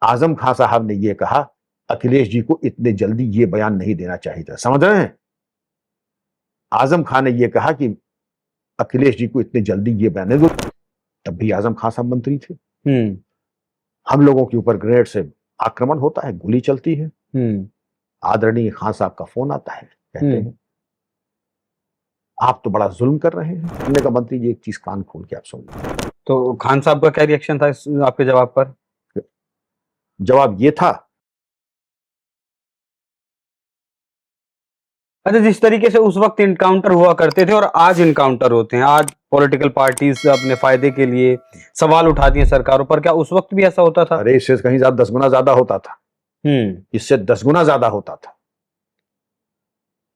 आजम खान साहब ने यह कहा, अखिलेश जी को इतने जल्दी ये बयान नहीं देना चाहिए था। समझ रहे हैं? आजम खान ने यह कहा कि अखिलेश जी को इतने जल्दी ये बयान नहीं दो। तब भी आजम खान साहब मंत्री थे। हम लोगों के ऊपर ग्रेनेड से आक्रमण होता है, गोली चलती है। आदरणीय खान साहब का फोन आता है, कहते हैं आप तो बड़ा जुल्म कर रहे हैं। हमने कहा मंत्री जी एक चीज कान खोल के आप सुन लीजिए। तो खान साहब का क्या रिएक्शन था इस आपके जवाब पर? जवाब ये था, अच्छा, जिस तरीके से उस वक्त इनकाउंटर हुआ करते थे और आज इनकाउंटर होते हैं, आज पॉलिटिकल पार्टीज अपने फायदे के लिए सवाल उठाती हैं सरकारों पर, क्या उस वक्त भी ऐसा होता था? अरे इससे कहीं ज्यादा 10 गुना ज्यादा होता था। इससे 10 गुना ज्यादा होता था।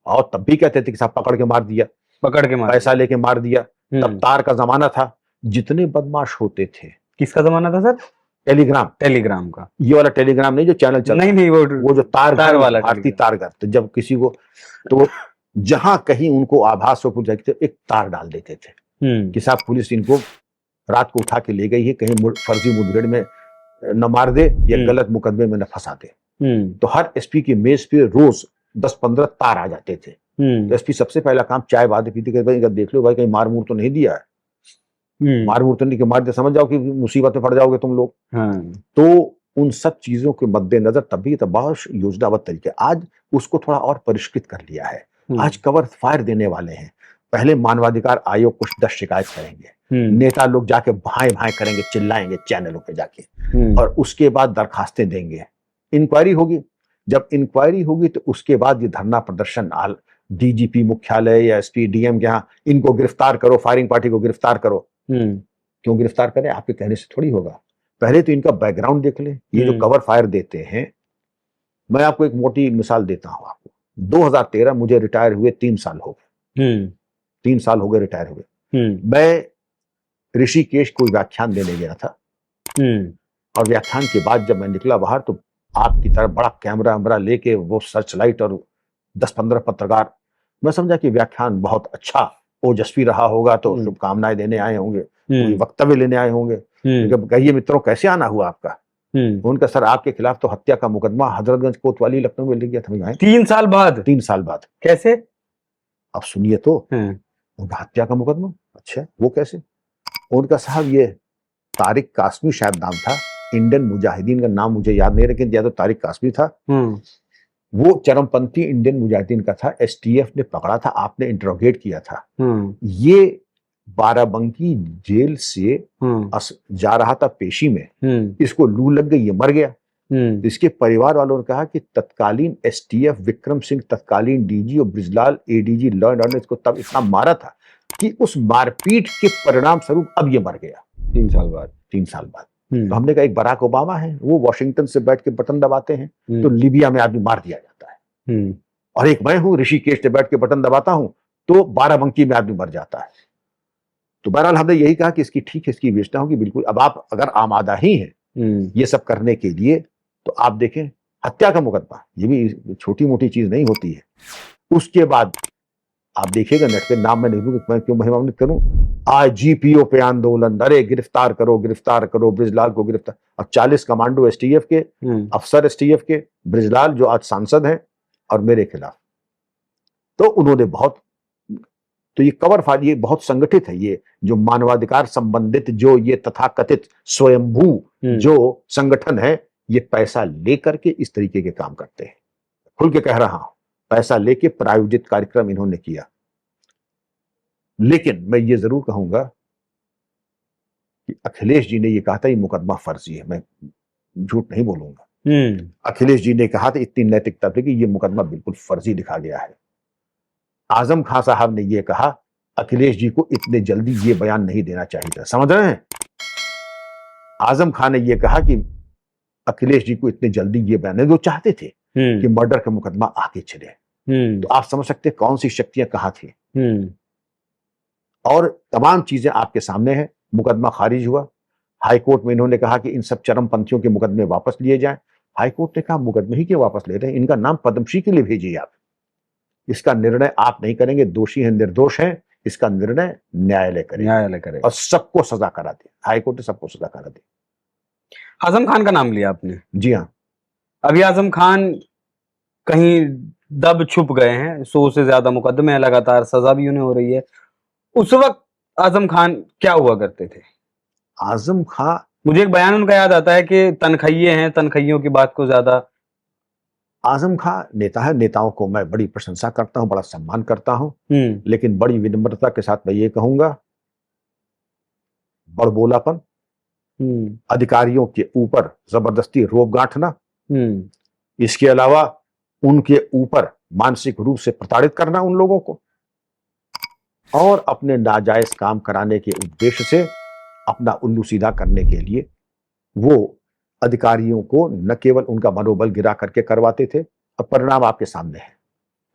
और तब भी कहते थे कि साहब पकड़ के मार दिया, पकड़ के मार पैसा लेके मार दिया। तब तार का जमाना था। जितने बदमाश होते थे। किसका जमाना था सर? टेलीग्राम का। ये वाला टेलीग्राम नहीं जो चैनल चलता, नहीं वो जो तार वाला भारतीय तारघर। तो जब किसी को, तो जहां कहीं उनको आभास हो कुछ तो एक तार डाल देते थे कि साहब पुलिस इनको रात को उठा के ले गई है, कहीं फर्जी मुठभेड़ में न मार दे या गलत मुकदमे में न फंसा दे। तो हर एसपी की मेज पे रोज 10-15 तार आ जाते थे। तो एसपी सबसे पहला काम चाय बाद पीते कि भाई देख लो भाई कहीं मार मूर तो नहीं दिया है। मार मूर तो नहीं, कि मार दिया समझ जाओ कि मुसीबत में पड़ जाओगे तुम लोग। तो उन सब चीजों के मद्देनजर तभी बहुत योजनाबद्ध तरीके, आज उसको थोड़ा और परिष्कृत कर लिया है। आज कवर फायर देने वाले हैं। पहले मानवाधिकार आयोग कुछ 10 शिकायत करेंगे, नेता लोग जाके भाई भाई करेंगे, चिल्लाएंगे चैनलों पे जाके, और उसके बाद दरखास्तें देंगे, इंक्वायरी होगी। जब इंक्वायरी होगी तो उसके बाद ये धरना प्रदर्शन डीजीपी मुख्यालय या एसपी डीएम के यहाँ, इनको गिरफ्तार करो, फायरिंग पार्टी को गिरफ्तार करो। क्यों गिरफ्तार करें? आपके कहने से थोड़ी होगा। पहले तो इनका बैकग्राउंड देख ले। ये जो कवर फायर देते हैं, मैं आपको एक मोटी मिसाल देता हूं आपको। 2013 मुझे रिटायर हुए 3 साल हो गए। 3 साल हो गए रिटायर हुए। मैं ऋषिकेश को व्याख्यान देने गया था, और व्याख्यान के बाद जब मैं निकला बाहर तो आपकी तरफ बड़ा कैमरा वैमरा लेके वो सर्च लाइट और 10-15 पत्रकार। मैं समझा कि व्याख्यान बहुत अच्छा ओजस्वी रहा होगा, तो शुभकामनाएं देने आए होंगे, कोई वक्तव्य लेने आए होंगे। कहिए मित्रों कैसे आना हुआ आपका? उनका सर आपके खिलाफ तो हत्या का मुकदमा हजरतगंज कोतवाली लखनऊ में ले गया था। 3 साल बाद? 3 साल बाद। कैसे? अब सुनिए तो। उनका हत्या का मुकदमा, अच्छा वो कैसे? उनका साहब ये तारिक कासमी शायद नाम था, इंडियन मुजाहिदीन का नाम मुझे याद नहीं, लेकिन या तो तारिक कासमी था। वो चरमपंथी इंडियन मुजाहिदीन का था। एसटीएफ ने पकड़ा था, आपने इंटरोगेट किया था। ये बाराबंकी जेल से जा रहा था पेशी में, इसको लू लग गई, ये मर गया। इसके परिवार वालों ने कहा कि तत्कालीन एसटीएफ विक्रम सिंह, तत्कालीन डीजी और Brijlal ADG law and order इसको तब इतना मारा था कि उस मारपीट के परिणाम स्वरूप अब ये मर गया 3 साल बाद। 3 साल बाद। तो हमने कहा एक बराक ओबामा है, वो वॉशिंगटन से बैठ के बटन दबाते हैं, तो लीबिया में आदमी मार दिया जाता है। और एक मैं हूं, ऋषिकेश से बैठ के बटन दबाता हूं, तो बाराबंकी में आदमी मर जाता है। तो बहरहाल हमने यही कहा कि इसकी ठीक है, इसकी विवेचना होगी बिल्कुल। अब आप अगर आमादा ही हैं ये सब करने के लिए, तो आप देखें हत्या का मुकदमा, ये भी छोटी मोटी चीज नहीं होती है। उसके बाद आप देखिएगा नेट पे, नाम मैं नहीं लूंगा, मैं क्यों महिमान्वित करूं, आईजीपीओ पे आंदोलन, अरे गिरफ्तार करो ब्रिजलाल को गिरफ्तार। और 40 कमांडो एसटीएफ के, अफसर एसटीएफ के, ब्रिजलाल जो आज सांसद हैं, और मेरे खिलाफ। तो उन्होंने बहुत, तो ये कवर फायर ये बहुत संगठित है। ये जो मानवाधिकार संबंधित जो ये तथाकथित स्वयंभू जो संगठन है, ये पैसा लेकर के इस तरीके के काम करते हैं। खुल के कह रहा हूं, पैसा लेके प्रायोजित कार्यक्रम इन्होंने किया। लेकिन मैं ये जरूर कहूंगा कि अखिलेश जी ने ये कहा था ये मुकदमा फर्जी है, मैं झूठ नहीं बोलूंगा। अखिलेश जी ने कहा था इतनी नैतिकता थी कि ये मुकदमा बिल्कुल फर्जी लिखा गया है। आजम खान साहब ने यह कहा अखिलेश जी को इतने जल्दी ये बयान नहीं देना चाहिए था। समझ रहे हैं? आजम खान ने यह कहा कि अखिलेश जी को इतने जल्दी ये बयान नहीं, वो चाहते थे कि मर्डर का मुकदमा आगे चले। तो आप समझ सकते कौन सी शक्तियां कहां थी। और तमाम चीजें आपके सामने हैं। मुकदमा खारिज हुआ। हाईकोर्ट में इन्होंने कहा कि इन सब चरमपंथियों के मुकदमे वापस लिए जाएं। हाईकोर्ट ने कहा मुकदमे ही क्यों वापस ले रहे हैं, इनका नाम पद्मश्री के लिए भेजिए आप। इसका निर्णय आप नहीं करेंगे, दोषी हैं निर्दोष हैं, इसका निर्णय न्यायालय करेगा। और सबको सजा करा दे। हाईकोर्ट ने सबको सजा करा दी। आजम खान का नाम लिया आपने। जी हाँ। अभी आजम खान कहीं दब छुप गए हैं, 100 से ज्यादा मुकदमे हैं, लगातार सजा भी उन्हें हो रही है। उस वक्त आजम खान क्या हुआ करते थे? आजम खां, मुझे एक बयान उनका याद आता है कि तनखइये हैं, तनखइयों की बात को ज्यादा। आजम खां नेता है, नेताओं को मैं बड़ी प्रशंसा करता हूं, बड़ा सम्मान करता हूं, लेकिन बड़ी विनम्रता के साथ मैं ये कहूंगा, बड़बोलापन, अधिकारियों के ऊपर जबरदस्ती रोब गांठना, इसके अलावा उनके ऊपर मानसिक रूप से प्रताड़ित करना उन लोगों को, और अपने नाजायज काम कराने के उद्देश्य से अपना उल्लू सीधा करने के लिए वो अधिकारियों को न केवल उनका मनोबल गिरा करके करवाते थे, और परिणाम आपके सामने है।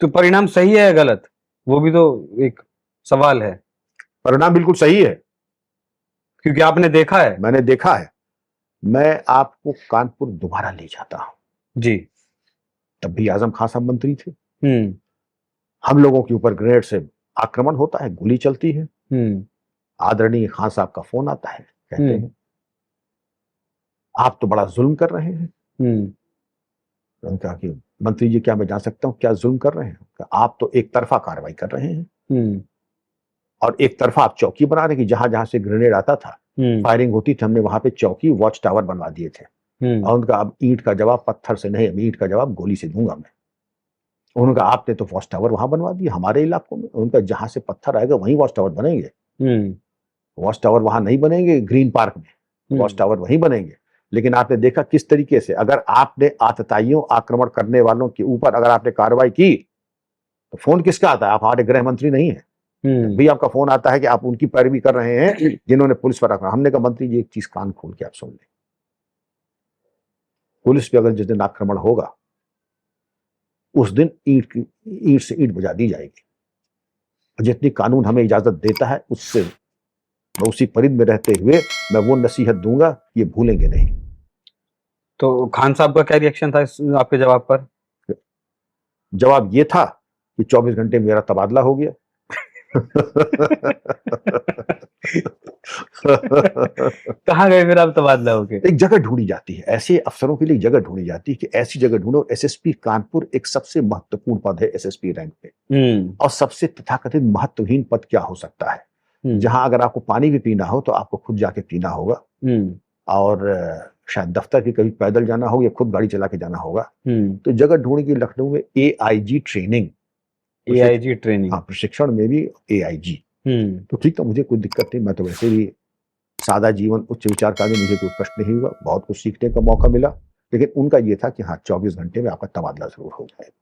तो परिणाम सही है या गलत, वो भी तो एक सवाल है। परिणाम बिल्कुल सही है, क्योंकि आपने देखा है। मैंने देखा है। मैं आपको कानपुर दोबारा ले जाता हूं जी। तब भी आजम खान साहब मंत्री थे। हम लोगों के ऊपर ग्रेनेड से आक्रमण होता है, गोली चलती है, आदरणीय खान साहब का फोन आता है, कहते हैं आप तो बड़ा जुल्म कर रहे हैं। उन्होंने कहा कि मंत्री जी क्या मैं जान सकता हूं क्या जुल्म कर रहे हैं? आप तो एक तरफा कार्रवाई कर रहे हैं, और एक तरफा आप चौकी बना रहे हैं कि जहां जहां से ग्रेनेड आता था, फायरिंग होती थी, हमने वहां पे चौकी, वॉच टावर बनवा दिए थे। और उनका अब ईंट का जवाब पत्थर से नहीं, अब ईंट का जवाब गोली से दूंगा मैं। उन्होंने कहा आपने तो वॉच टावर वहां बनवा दिए हमारे इलाकों में। उनका जहां से पत्थर आएगा वहीं वॉच टावर बनेंगे। वॉच टावर वहां नहीं बनेंगे ग्रीन पार्क में, वॉच टावर वहीं बनेंगे। लेकिन आपने देखा किस तरीके से, अगर आपने आतताइयों, आक्रमण करने वालों के ऊपर अगर आपने कार्रवाई की, तो फोन किसका आता है? आप हमारे गृह मंत्री नहीं है, भी आपका फोन आता है कि आप उनकी पैरवी कर रहे हैं जिन्होंने पुलिस पर रखा। हमने कहा मंत्री जी एक चीज कान खोल के आप सुन लें, पुलिस पे अगर जिस दिन आक्रमण होगा उस दिन ईंट से ईंट बजा दी जाएगी। जितनी कानून हमें इजाजत देता है उससे मैं उसी परिध में रहते हुए मैं वो नसीहत दूंगा, ये भूलेंगे नहीं। तो खान साहब का क्या रिएक्शन था इस आपके जवाब पर? जवाब ये था कि 24 घंटे में मेरा तबादला हो गया। कहाँ गए फिर आप तबादला होके? एक जगह ढूंढी जाती है, ऐसे अफसरों के लिए जगह ढूंढी जाती है कि ऐसी जगह ढूंढो। एसएसपी कानपुर एक सबसे महत्वपूर्ण पद है एसएसपी रैंक पे, और सबसे तथाकथित महत्वहीन पद क्या हो सकता है, जहां अगर आपको पानी भी पीना हो तो आपको खुद जाके पीना होगा, और शायद दफ्तर की कभी पैदल जाना हो या खुद गाड़ी चला के जाना होगा। तो जगह ढूंढी की लखनऊ में एआईजी ट्रेनिंग, हाँ प्रशिक्षण में भी एआईजी। तो ठीक था, मुझे कोई दिक्कत नहीं, मैं तो वैसे भी सादा जीवन, उच्च विचार का, मुझे कोई कष्ट नहीं हुआ, बहुत कुछ सीखने का मौका मिला। लेकिन उनका ये था कि हाँ 24 घंटे में आपका तबादला जरूर हो जाएगा।